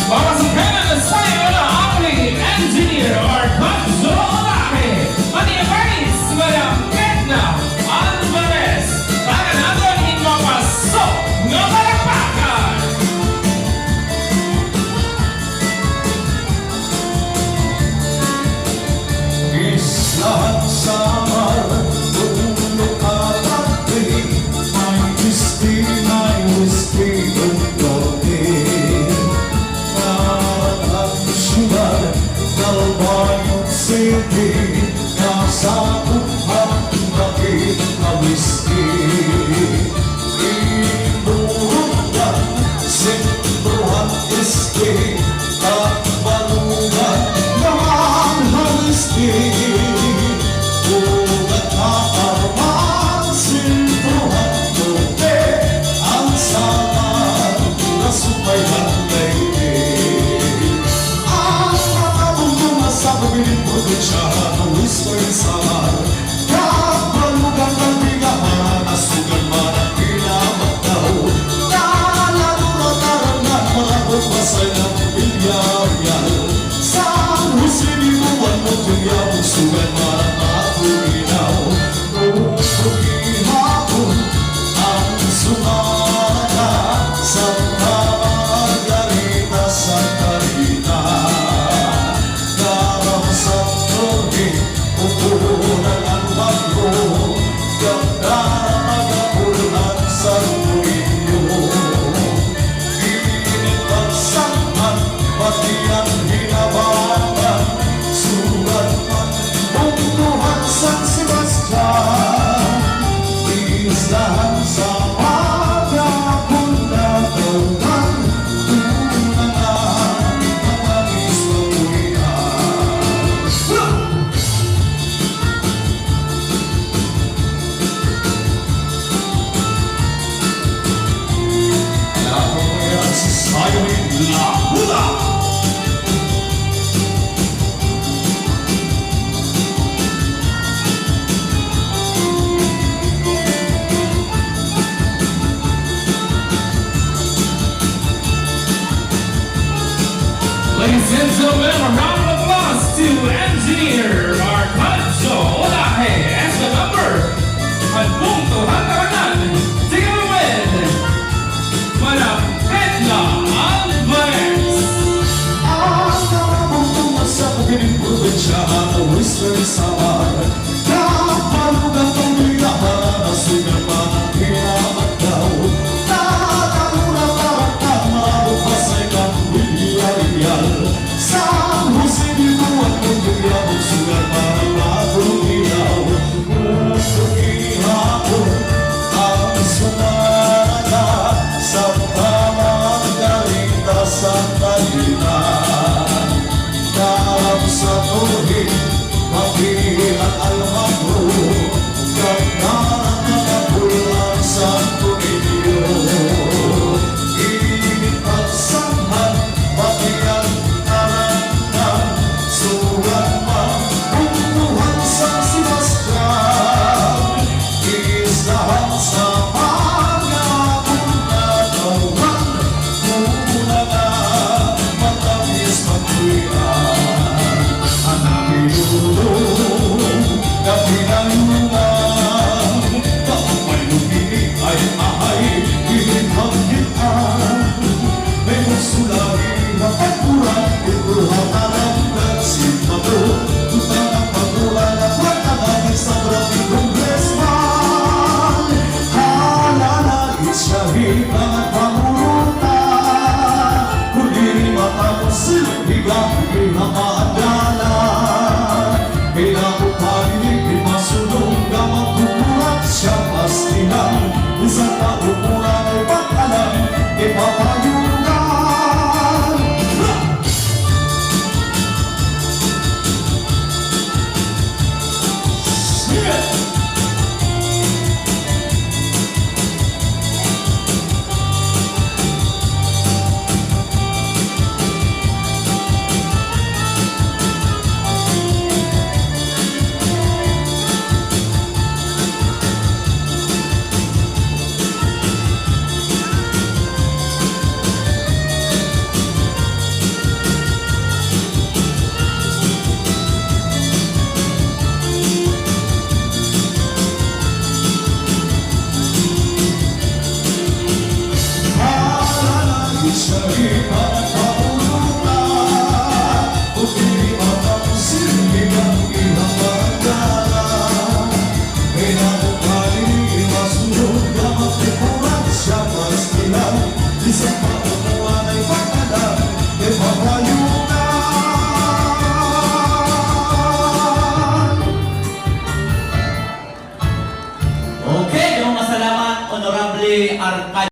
Para sa kanan sa'yo na aking engineer or konsolari, Maniabaris, Madam Edna Alvarez, para natin ipapasok ng palakpakan. Isa't samar, tulog at ating, may whiskey, tungkol. Sugar, Calvario City, nasa upang bakit na whiskey. Inurugan, sentruhan whiskey, at balugan naman ang whiskey. Ugat na arman, sentruhan tope, ang samar na subayhan lady. Sa pagpiling produksyahan ng whisper samar, kabalugan ng bigahan, asugan man ang pinamagtaw. Nalalo na tarangan, marapot masay ng bilyar-yar. Sa husinimuan mo tuyaw, sugan man ang matulinaw. Pagihapon ang sumana sa Margarita, Santa Rita. Upunan ang bago, ganda magapulan sa tuyo. Init ang sakman, pati ang hinabangan, sugat man, bungtuhan San Sebastian. Iislahan sa mga punataunan, tunangan ang amis patulian. Society La Huda. Ladies and gentlemen, a round of applause to engineer Arcanjo Olaje as the number at punto hanggang together with Madam Edna